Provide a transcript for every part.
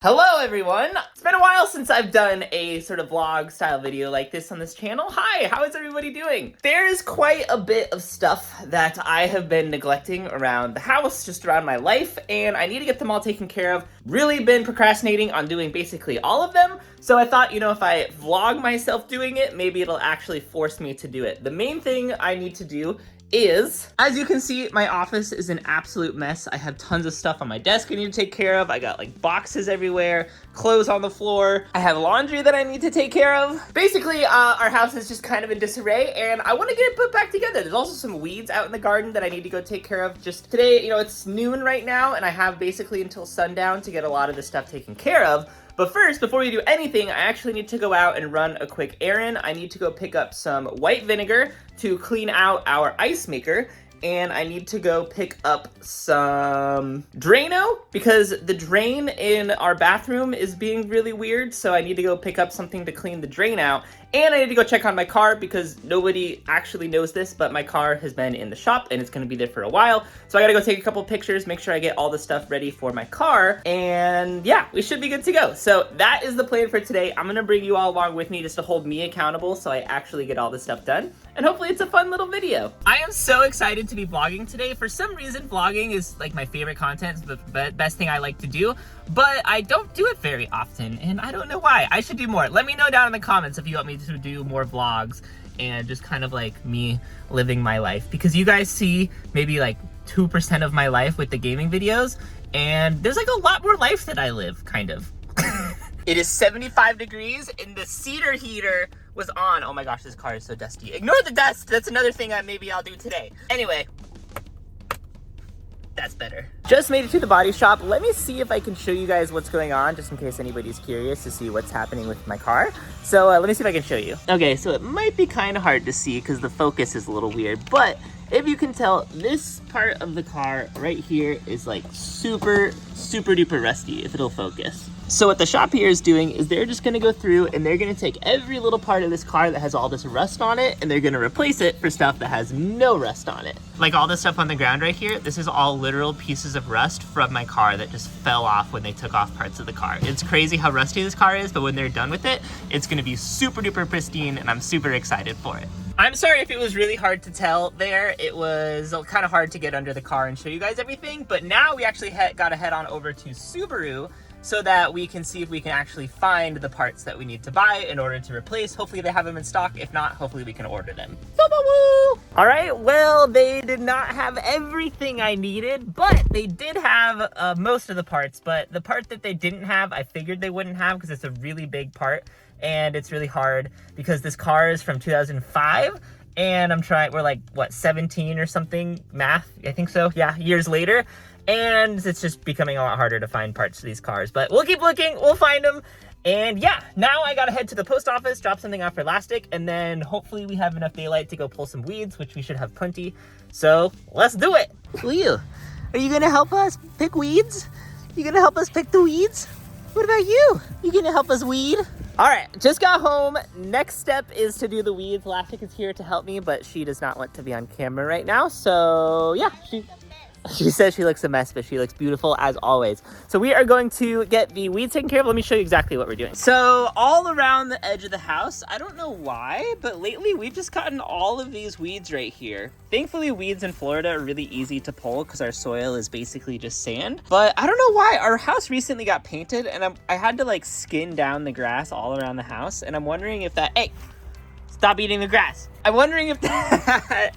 Hello everyone! It's been a while since I've done a sort of vlog style video like this on this channel. Hi, how is everybody doing? There's quite a bit of stuff that I have been neglecting around the house, just around my life, and I need to get them all taken care of. Really been procrastinating on doing basically all of them, so I thought, if I vlog myself doing it, maybe it'll actually force me to do it. The main thing I need to do is, as you can see, my office is an absolute mess. I have tons of stuff on my desk I need to take care of. I got like boxes everywhere, clothes on the floor. I have laundry that I need to take care of. Basically, our house is just kind of in disarray and I want to get it put back together. There's also some weeds out in the garden that I need to go take care of. Just today, it's noon right now and I have basically until sundown to get a lot of this stuff taken care of. But first, before we do anything, I actually need to go out and run a quick errand. I need to go pick up some white vinegar to clean out our ice maker. And I need to go pick up some Drano because the drain in our bathroom is being really weird. So I need to go pick up something to clean the drain out. And I need to go check on my car because nobody actually knows this, but my car has been in the shop and it's gonna be there for a while. So I gotta go take a couple pictures, make sure I get all the stuff ready for my car. And yeah, we should be good to go. So that is the plan for today. I'm gonna bring you all along with me just to hold me accountable so I actually get all this stuff done. And hopefully it's a fun little video. I am so excited to be vlogging today. For some reason, vlogging is like my favorite content. It's the best thing I like to do. But I don't do it very often, and I don't know why. I should do more. Let me know down in the comments if you want me to do more vlogs and just kind of like me living my life. Because you guys see maybe like 2% of my life with the gaming videos, and there's like a lot more life that I live, kind of. It is 75 degrees and the cedar heater was on. Oh my gosh, this car is so dusty. Ignore the dust. That's another thing that maybe I'll do today. Anyway. That's better. Just made it to the body shop. Let me see if I can show you guys what's going on, just in case anybody's curious to see what's happening with my car. So let me see if I can show you. Okay, so it might be kind of hard to see because the focus is a little weird, but if you can tell, this part of the car right here is like super duper rusty, if it'll focus. So what the shop here is doing is they're just gonna go through and they're gonna take every little part of this car that has all this rust on it and they're gonna replace it for stuff that has no rust on it. Like all this stuff on the ground right here, this is all literal pieces of rust from my car that just fell off when they took off parts of the car. It's crazy how rusty this car is, but when they're done with it, it's gonna be super duper pristine and I'm super excited for it. I'm sorry if it was really hard to tell there. It was kind of hard to get under the car and show you guys everything, but now we actually gotta head on over to Subaru so that we can see if we can actually find the parts that we need to buy in order to replace. Hopefully they have them in stock. If not, hopefully we can order them. All right, well, they did not have everything I needed, but they did have most of the parts. But the part that they didn't have, I figured they wouldn't have because it's a really big part and it's really hard because this car is from 2005 and we're like, what, 17 or something, math, I think so, yeah, years later. And it's just becoming a lot harder to find parts for these cars. But we'll keep looking, we'll find them. And yeah, now I gotta head to the post office, drop something off for Elastic, and then hopefully we have enough daylight to go pull some weeds, which we should have plenty. So let's do it. Leo, are you gonna help us pick weeds? You gonna help us pick the weeds? What about you? You gonna help us weed? All right, just got home. Next step is to do the weeds. Elastic is here to help me, but she does not want to be on camera right now. So yeah, she says she looks a mess, but she looks beautiful as always. So we are going to get the weeds taken care of. Let me show you exactly what we're doing. So all around the edge of the house, I don't know why, but lately we've just gotten all of these weeds right here. Thankfully, weeds in Florida are really easy to pull because our soil is basically just sand. But I don't know why. Our house recently got painted and I had to like skin down the grass all around the house. And I'm wondering if that, hey, stop eating the grass. I'm wondering if that,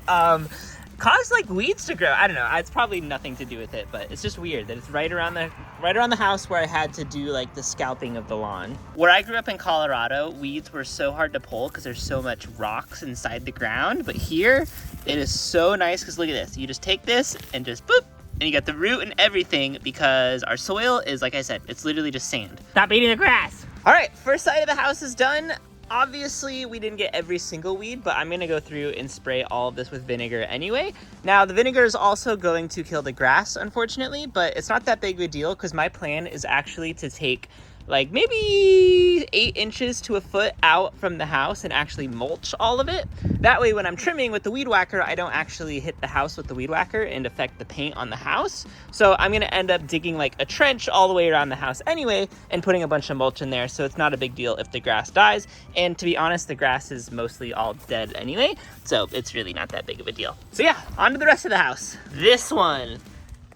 caused like weeds to grow. I don't know. It's probably nothing to do with it, but it's just weird that it's right around the house where I had to do like the scalping of the lawn. Where I grew up in Colorado, weeds were so hard to pull because there's so much rocks inside the ground. But here, it is so nice because look at this. You just take this and just boop, and you got the root and everything because our soil is, like I said, it's literally just sand. Stop eating the grass. All right, first side of the house is done. Obviously, we didn't get every single weed, but I'm gonna go through and spray all of this with vinegar anyway. Now, the vinegar is also going to kill the grass, unfortunately, but it's not that big of a deal because my plan is actually to take like maybe 8 inches to a foot out from the house and actually mulch all of it. That way when I'm trimming with the weed whacker, I don't actually hit the house with the weed whacker and affect the paint on the house. So I'm gonna end up digging like a trench all the way around the house anyway and putting a bunch of mulch in there, so it's not a big deal if the grass dies. And to be honest, the grass is mostly all dead anyway, so it's really not that big of a deal. So yeah, on to the rest of the house. This one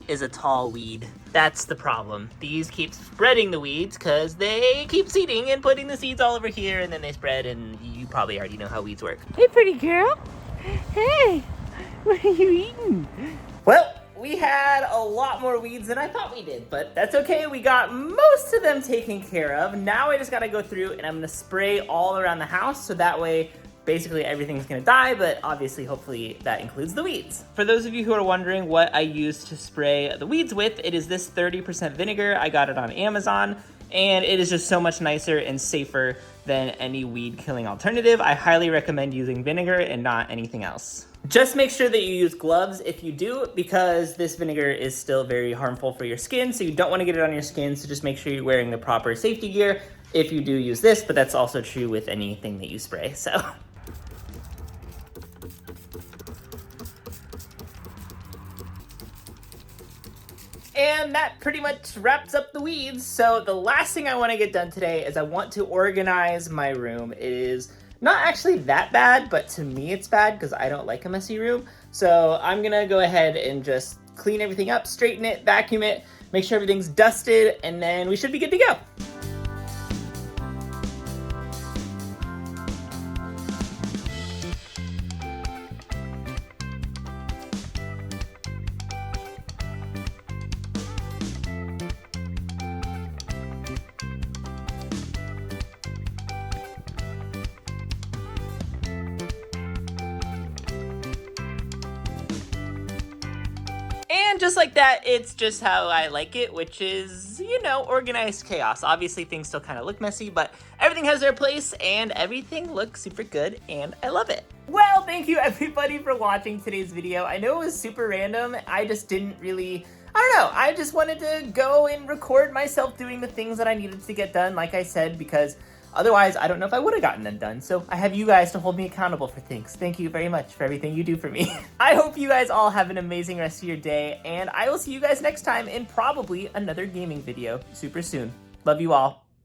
is a tall weed. That's the problem. These keep spreading the weeds because they keep seeding and putting the seeds all over here, and then they spread, and you probably already know how weeds work. Hey, pretty girl. Hey, what are you eating? Well, we had a lot more weeds than I thought we did, but that's okay. We got most of them taken care of. Now I just gotta go through and I'm gonna spray all around the house, so that way basically everything's gonna die, but obviously, hopefully that includes the weeds. For those of you who are wondering what I use to spray the weeds with, it is this 30% vinegar. I got it on Amazon, and it is just so much nicer and safer than any weed killing alternative. I highly recommend using vinegar and not anything else. Just make sure that you use gloves if you do, because this vinegar is still very harmful for your skin, so you don't wanna get it on your skin, so just make sure you're wearing the proper safety gear if you do use this, but that's also true with anything that you spray, so. And that pretty much wraps up the weeds. So the last thing I want to get done today is I want to organize my room. It is not actually that bad, but to me it's bad because I don't like a messy room. So I'm gonna go ahead and just clean everything up, straighten it, vacuum it, make sure everything's dusted, and then we should be good to go. And just like that, it's just how I like it, which is, you know, organized chaos. Obviously, things still kind of look messy, but everything has their place, and everything looks super good, and I love it. Well, thank you everybody for watching today's video. I know it was super random. I just didn't really, I don't know, I just wanted to go and record myself doing the things that I needed to get done, like I said, because otherwise, I don't know if I would have gotten them done. So I have you guys to hold me accountable for things. Thank you very much for everything you do for me. I hope you guys all have an amazing rest of your day, and I will see you guys next time in probably another gaming video super soon. Love you all.